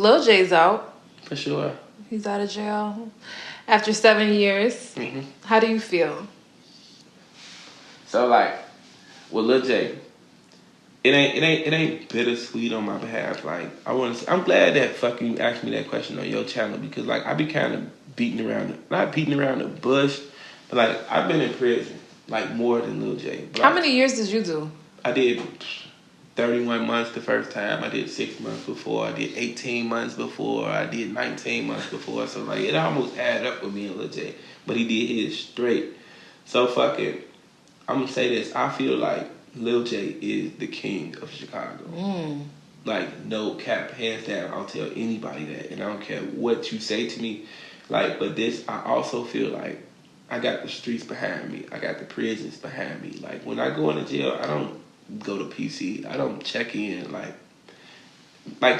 Lil Jay's out. For sure. He's out of jail after 7 years. Mm-hmm. How do you feel? So like, with Lil Jay, it ain't bittersweet on my behalf. Like I'm glad that fucking you asked me that question on your channel because like I be kind of not beating around the bush, but like I've been in prison like more than Lil Jay. But How many years did you do? I did 31 months the first time. I did 6 months before. I did 18 months before. I did 19 months before. So like it almost added up with me and Lil Jay, but he did his straight. So fucking, I'm gonna say this. I feel like Lil Jay is the king of Chicago. Like, no cap, hands down. I'll tell anybody that. And I don't care what you say to me. Like, but this, I also feel like I got the streets behind me. I got the prisons behind me. Like, when I go into jail, I don't go to PC. I don't check in. Like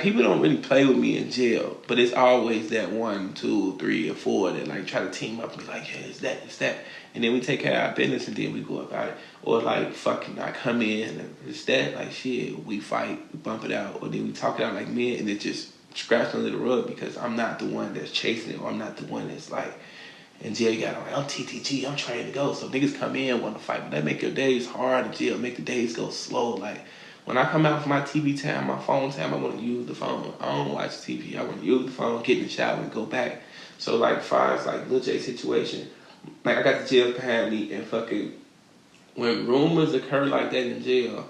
people don't really play with me in jail. But it's always that 1, 2, 3, or 4 that, like, try to team up and be like, yeah, it's that. And then we take care of our business and then we go about it. Or like fucking I come in and it's that, like shit, we fight, we bump it out, or then we talk it out like men and it just scratched under the rug because I'm not the one that's chasing it, or I'm not the one that's like in jail. You got like, I'm TTG, I'm trained to go. So niggas come in want to fight, but that make your days hard in jail, make the days go slow. Like when I come out for my TV time, my phone time, I want to use the phone. I don't watch TV. I want to use the phone, get in the shower, and go back. So like as far as like Lil Jay's situation, like I got the jail behind me and fucking when rumors occur like that in jail,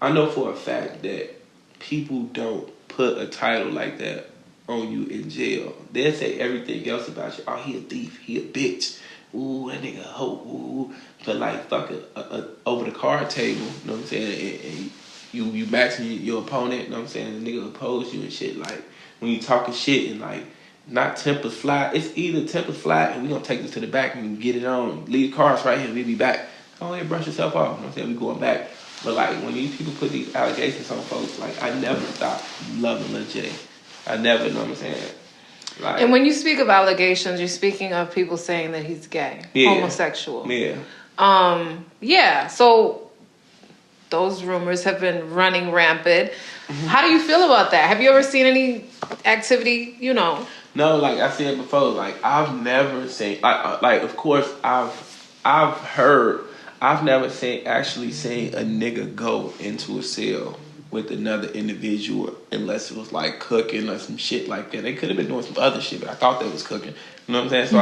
I know for a fact that people don't put a title like that on you in jail. They'll say everything else about you. Oh, he a thief. He a bitch. Ooh, that nigga a hoe. Ooh. But like fucking over the card table, you know what I'm saying? And you matching your opponent, you know what I'm saying? The nigga oppose you and shit. Like when you talking shit and like not tempers fly. It's either tempers fly and we gonna take this to the back and get it on. Leave the cars right here and we'll be back. Go ahead, brush yourself off. You know what I'm saying? We going back. But like when these people put these allegations on folks, like I never stopped loving Lil Jay. I never, you know what I'm saying? Like, and when you speak of allegations, you're speaking of people saying that he's gay, homosexual. Yeah. Yeah. So those rumors have been running rampant. Mm-hmm. How do you feel about that? Have you ever seen any activity, you know? No, like I said before, like I've never seen, like of course I've heard, I've never actually seen a nigga go into a cell with another individual unless it was like cooking or some shit like that. They could have been doing some other shit, but I thought that was cooking. You know what I'm saying? So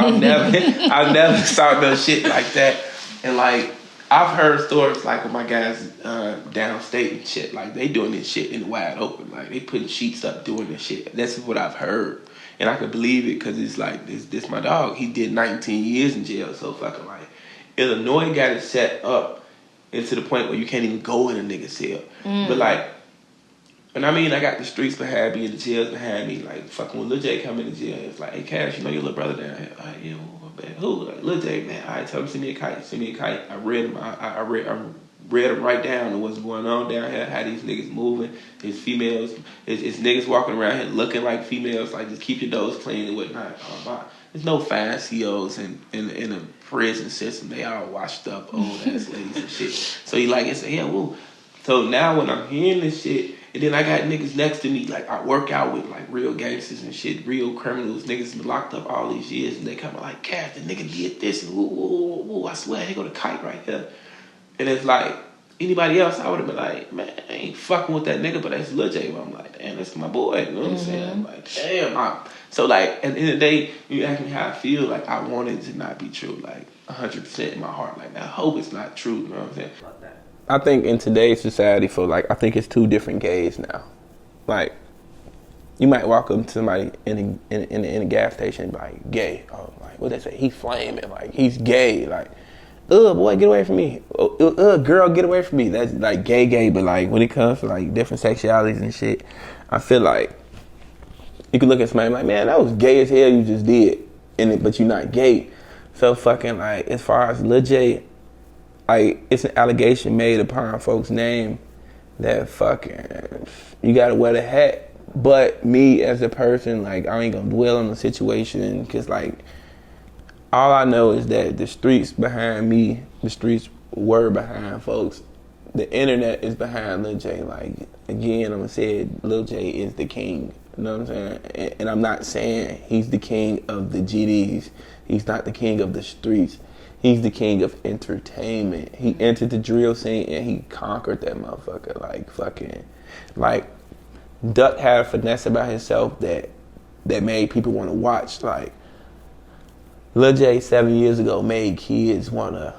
I've never saw no shit like that. And like I've heard stories like with my guys downstate and shit. Like they doing this shit in the wide open. Like they putting sheets up doing this shit. That's what I've heard. And I could believe it because it's like, this my dog. He did 19 years in jail. So fucking like, Illinois got it set up into the point where you can't even go in a nigga's cell. But like, and I mean, I got the streets behind me and the jails behind me. Like, fucking when Lil Jay come into jail, it's like, hey, Cash, you know your little brother down here? All right, yeah, man. Who? Like, Lil Jay, man. All right, tell him send me a kite. Send me a kite. I read him. I read him right down to what's going on down here, how these niggas moving, his females, his niggas walking around here looking like females, like just keep your doors clean and whatnot. There's no fine COs in a prison system. They all washed up old ass ladies and shit. So he like, it's yeah, woo. So now when I'm hearing this shit, and then I got niggas next to me, like I work out with like real gangsters and shit, real criminals. Niggas been locked up all these years, and they come like, Cash, the nigga did this, and woo, I swear, he got a kite right here. And it's like, anybody else, I would have been like, man, I ain't fucking with that nigga, but that's Lil Jay. But I'm like, damn, that's my boy. You know what I'm saying? I'm like, damn. So like, at the end of the day, you ask me how I feel, like I want it to not be true, like 100% in my heart. Like, I hope it's not true. You know what I'm saying? I think in today's society, I think it's two different gays now. Like, you might walk up to somebody in a gas station and be like, gay. Oh, like, what they say? He's flaming. Like, he's gay. Like, boy, get away from me. Girl, get away from me. That's like gay. But like, when it comes to like different sexualities and shit, I feel like you can look at somebody like, man, that was gay as hell you just did. But you're not gay. So fucking like, as far as Lil Jay, like, it's an allegation made upon folks' name that fucking, you gotta wear the hat. But me as a person, like, I ain't gonna dwell on the situation, because like, all I know is that the streets behind me, the streets were behind folks. The internet is behind Lil Jay. Like, again, I'm gonna say it, Lil Jay is the king You know what I'm saying? And I'm not saying he's the king of the GDs. He's not the king of the streets. He's the king of entertainment. He entered the drill scene and he conquered that motherfucker. Like Duck had a finesse about himself that made people want to watch. Like Lil Jay 7 years ago made kids want to,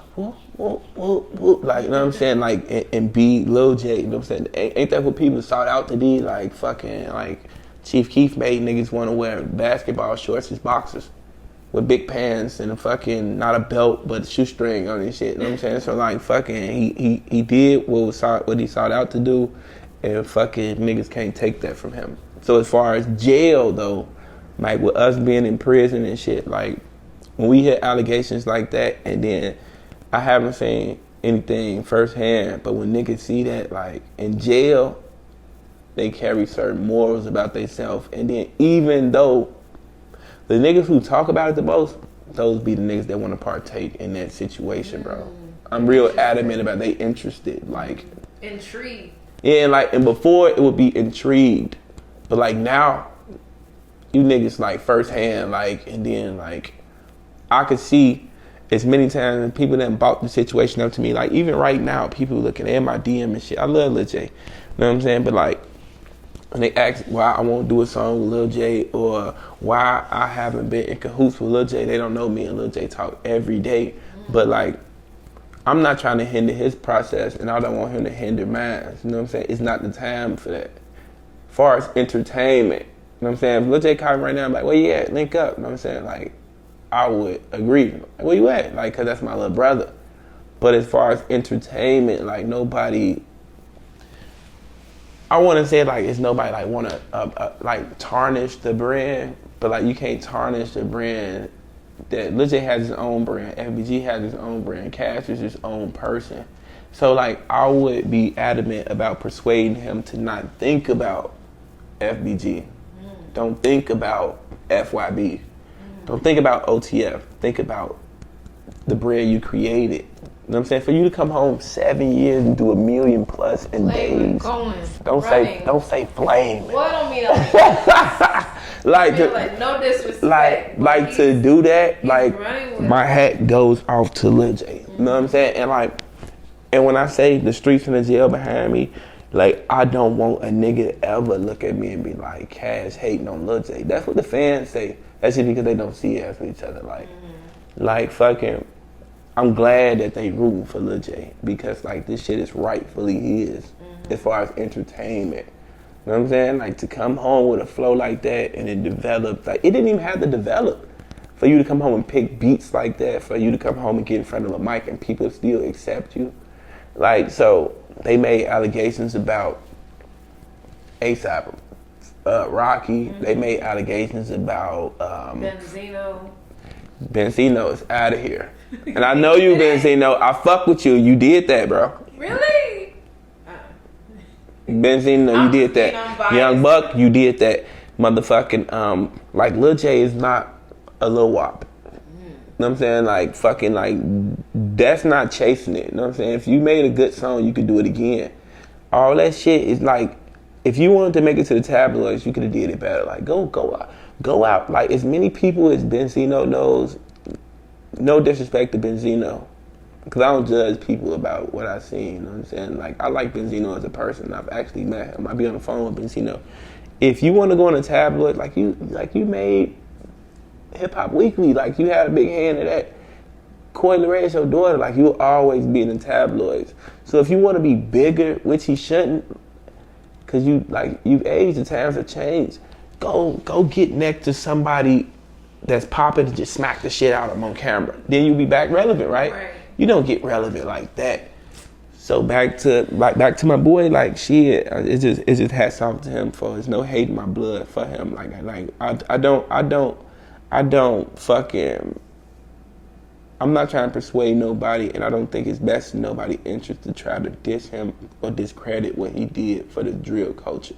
like, you know what I'm saying? Like, and be Lil Jay, you know what I'm saying? Ain't that what people sought out to be? Like, fucking, like, Chief Keef made niggas want to wear basketball shorts as boxers with big pants and a fucking, not a belt, but a shoestring on his shit, you know what I'm saying? So, like, fucking, he did what he sought out to do, and fucking niggas can't take that from him. So, as far as jail, though, like, with us being in prison and shit, like, when we hear allegations like that, and then I haven't seen anything firsthand, but when niggas see that, like, in jail, they carry certain morals about themselves. And then even though the niggas who talk about it the most, those be the niggas that want to partake in that situation, bro. I'm real adamant about they interested, like. Intrigued. Yeah, and before it would be intrigued. But, like, now, you niggas, like, firsthand, like, and then, like, I could see as many times people that brought the situation up to me, like even right now, people looking at my DM and shit. I love Lil Jay, you know what I'm saying? But like, when they ask why I won't do a song with Lil Jay or why I haven't been in cahoots with Lil Jay, they don't know me and Lil Jay talk every day. But like, I'm not trying to hinder his process and I don't want him to hinder mine. You know what I'm saying? It's not the time for that. As far as entertainment, you know what I'm saying? If Lil Jay called me right now, I'm like, where you at? Link up, you know what I'm saying? Like, I would agree. Like, where you at? Like, cause that's my little brother. But as far as entertainment, like nobody, I want to say like it's nobody like want to like tarnish the brand, but like you can't tarnish the brand that Lil Jay has his own brand, FBG has his own brand, Cash is his own person. So like I would be adamant about persuading him to not think about FBG. Don't think about FYB. Don't think about OTF. Think about the brand you created. You know what I'm saying? For you to come home 7 years and do 1 million plus in days. Don't say flame. Well, I don't mean like no disrespect. Like to do that, like my hat goes off to Lil Jay. You know what I'm saying? And when I say the streets and the jail behind me, like I don't want a nigga to ever look at me and be like, Cash hating on Lil Jay. That's what the fans say. That's just because they don't see us with each other. Like fucking, I'm glad that they rooting for Lil Jay because like this shit is rightfully his as far as entertainment. You know what I'm saying? Like to come home with a flow like that and it developed, like it didn't even have to develop. For you to come home and pick beats like that, for you to come home and get in front of a mic and people still accept you. Like, so they made allegations about ASAP. Rocky, they made allegations about Benzino. Benzino is out of here. And I know you, Benzino. I fuck with you. You did that, bro. Really? Benzino, you did that. Young Buck, you did that. Motherfucking, like Lil Jay is not a Lil Wop. You know what I'm saying? Like, fucking, like, that's not chasing it. You know what I'm saying? If you made a good song, you could do it again. All that shit is like, if you wanted to make it to the tabloids, you could have did it better. Like, go out. Like, as many people as Benzino knows, no disrespect to Benzino, because I don't judge people about what I've seen, you know what I'm saying? Like, I like Benzino as a person. I've actually met him. I be on the phone with Benzino. If you want to go on a tabloid, like you made Hip Hop Weekly, like, you had a big hand in that. Coi Leray is your daughter, like, you'll always be in the tabloids. So if you want to be bigger, which he shouldn't, because you've aged, the times have changed. Go get next to somebody that's popping and just smack the shit out of them on camera. Then you'll be back relevant, right? You don't get relevant like that. So back to my boy, like shit, it just hats off to him for there's no hate in my blood for him. Like I don't fucking. I'm not trying to persuade nobody, and I don't think it's best in nobody's interest to try to diss him or discredit what he did for the drill culture.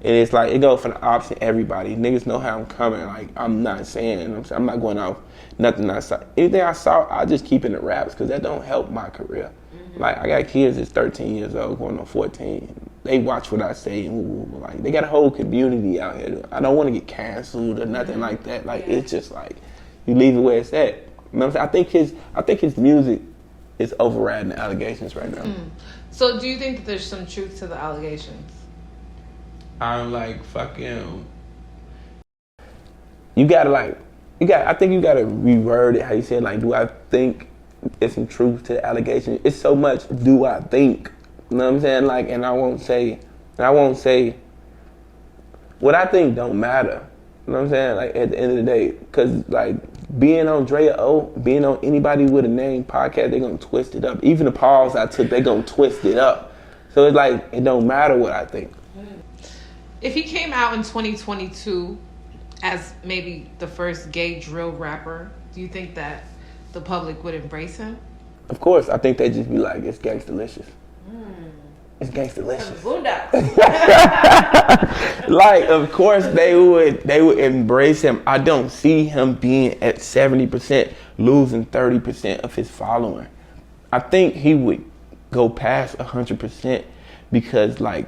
And it's like, it goes for the opposite everybody. Niggas know how I'm coming. Like, I'm not saying, I'm not going off nothing I saw. Anything I saw, I just keep in the raps because that don't help my career. Like, I got kids that's 13 years old going on 14. they watch what I say, and like they got a whole community out here. I don't want to get canceled or nothing like that. Like it's just like you leave it where it's at. You know what I'm saying? I think his music is overriding the allegations right now. So do you think that there's some truth to the allegations? I'm like fucking. I think you gotta reword it how you said, like, do I think it's some truth to the allegation? It's so much do I think. You know what I'm saying? Like, and I won't say what I think don't matter. You know what I'm saying? Like at the end of the day, cause like being on Drea, being on anybody with a name podcast, they gonna twist it up. Even the pause I took, they gonna twist it up. So it's like it don't matter what I think. If he came out in 2022 as maybe the first gay drill rapper, do you think that the public would embrace him? Of course, I think they'd just be like, it's gangsta-licious. It's gangsta-licious. Like, of course they would embrace him. I don't see him being at 70%, losing 30% of his following. I think he would go past 100% because, like,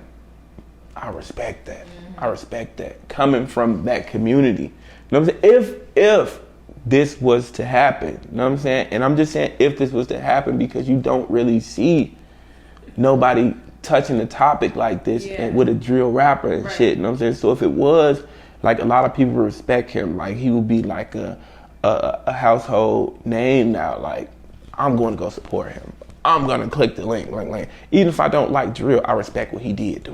I respect that. I respect that. Coming from that community. You know what I'm saying? If this was to happen, you know what I'm saying? And I'm just saying if this was to happen because you don't really see nobody touching the topic like this and with a drill rapper and shit, you know what I'm saying? So if it was, like, a lot of people respect him, like he would be like a household name now. Like, I'm going to go support him. I'm going to click the link. Like, even if I don't like drill, I respect what he did.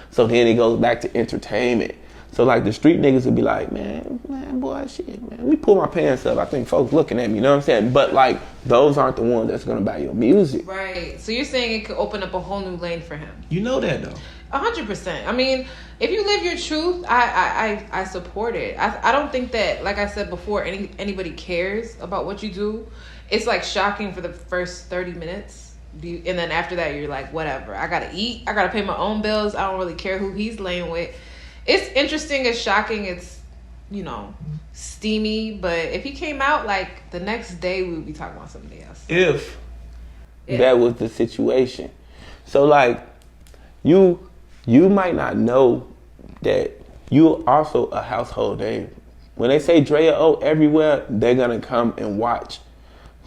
So then it goes back to entertainment. So like the street niggas would be like, man, boy, shit, man, let me pull my pants up. I think folks looking at me, you know what I'm saying? But like, those aren't the ones that's gonna buy your music. Right. So you're saying it could open up a whole new lane for him. You know that though. 100%. I mean, if you live your truth, I support it. I don't think that, like I said before, anybody cares about what you do. It's like shocking for the first 30 minutes. And then after that, you're like, whatever. I gotta eat. I gotta pay my own bills. I don't really care who he's laying with. It's interesting. It's shocking. It's, steamy. But if he came out, like, the next day, we would be talking about something else. If that was the situation. So, like, you might not know that you're also a household name. When they say Drea everywhere, they're gonna come and watch.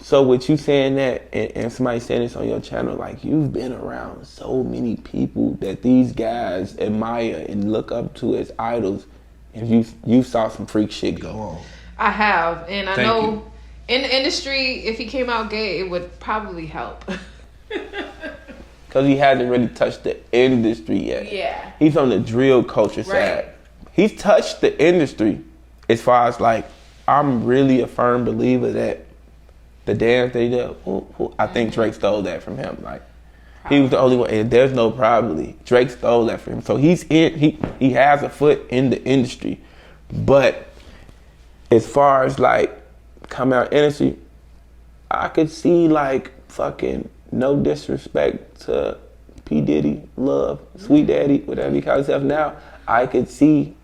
So with you saying that and somebody saying this on your channel, like, you've been around so many people that these guys admire and look up to as idols, and you saw some freak shit go on. I have, and I know in the industry, if he came out gay, it would probably help. Because he hasn't really touched the industry yet. Yeah. He's on the drill culture side. He's touched the industry as far as, like, I'm really a firm believer that the dance they did, I think Drake stole that from him. Like, he was the only one, and there's no probably. Drake stole that from him. So he has a foot in the industry. But as far as, like, come out industry, I could see, like, fucking no disrespect to P. Diddy, Love, Sweet Daddy, whatever he calls himself now. I could see,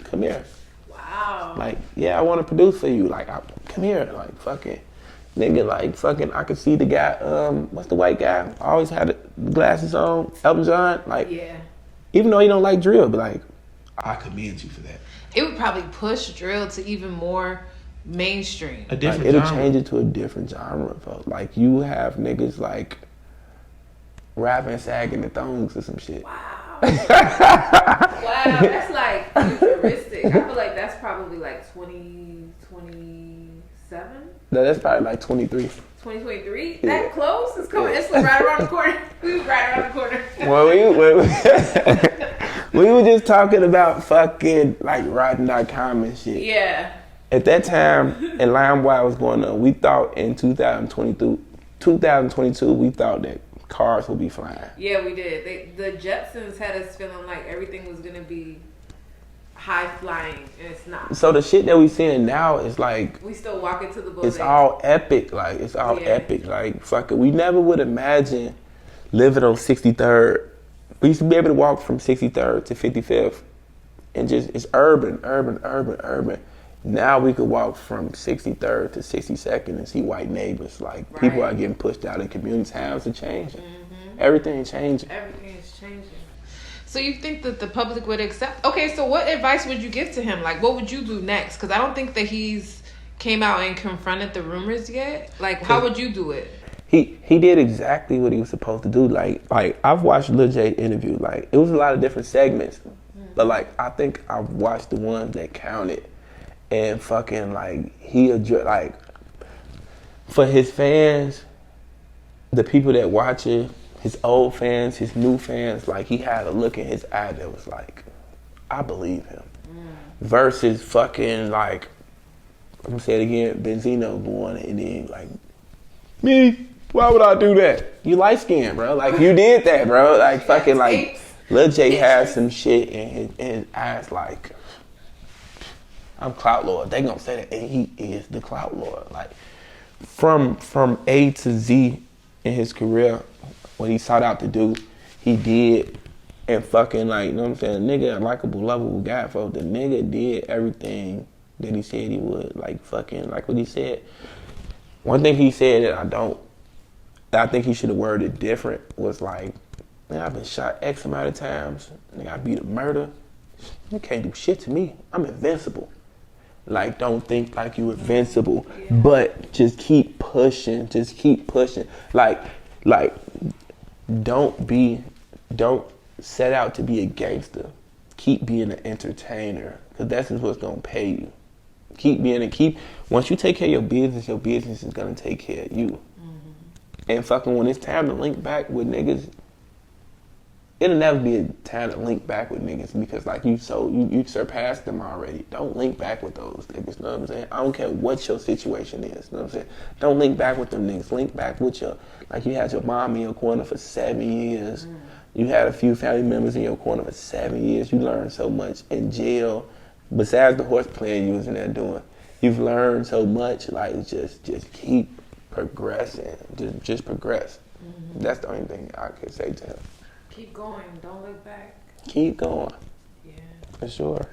come here. Wow. Like, yeah, I want to produce for you. Like, come here. Like, fucking. Nigga, like, fucking, I could see the guy, what's the white guy? Always had the glasses on, Elton John. Like, even though he don't like drill, but, like, I commend you for that. It would probably push drill to even more mainstream. A different genre. It'll change it to a different genre, folks. Like, you have niggas, like, rapping, sagging the thongs or some shit. Wow. Wow, that's, like, futuristic. I feel like that's probably, like, 2027? No, that's probably like 23. 2023? That close? It's coming. It's like right around the corner. We was right around the corner. Well, we were just talking about fucking, like, Rotten.com and shit. Yeah. At that time, and LimeWire was going on, we thought in 2022, we thought that cars would be flying. Yeah, we did. The Jetsons had us feeling like everything was going to be high flying, and it's not. So the shit that we seeing now is like, we still walk into the building. It's all epic. Like, it's all epic. Like, fuck it. We never would imagine living on 63rd. We used to be able to walk from 63rd to 55th, and just, it's urban. Now we could walk from 63rd to 62nd and see white neighbors. Like, people are getting pushed out in communities. Times are changing. Everything is changing. Everything is changing. So you think that the public would accept? Okay, so what advice would you give to him? Like, what would you do next? Because I don't think that he's came out and confronted the rumors yet. Like, how would you do it? He did exactly what he was supposed to do. Like I've watched Lil Jay interview. Like, it was a lot of different segments, but like I think I've watched the ones that counted, and fucking like he like for his fans, the people that watch it, his old fans, his new fans, like he had a look in his eye that was like, I believe him. Versus fucking like, I'm gonna say it again, Benzino going and then like, me, why would I do that? You light skinned, bro. Like you did that, bro. Like fucking like Lil Jay has some shit in his eyes like, I'm Clout Lord. They gonna say that, and he is the Clout Lord. Like from A to Z in his career, what he sought out to do, he did. And fucking like, you know what I'm saying? Nigga, a likable, lovable guy, folks. The nigga did everything that he said he would. Like fucking, like what he said. One thing he said that I think he should have worded it different was like, man, I've been shot X amount of times. Nigga, I beat a murder. You can't do shit to me. I'm invincible. Like, don't think like you invincible, but just keep pushing. Just keep pushing. Like, don't set out to be a gangster. Keep being an entertainer, because that's just what's gonna pay you. Once you take care of your business is gonna take care of you. And fucking when it's time to link back with niggas, it'll never be a time to link back with niggas because like you surpassed them already. Don't link back with those niggas, you know what I'm saying? I don't care what your situation is, you know what I'm saying? Don't link back with them niggas. Link back with like you had your mom in your corner for 7 years. You had a few family members in your corner for 7 years. You learned so much in jail. Besides the horseplay you was in there doing, you've learned so much. Like just keep progressing. Just progress. That's the only thing I could say to him. Keep going. Don't look back. Keep going. Yeah. For sure.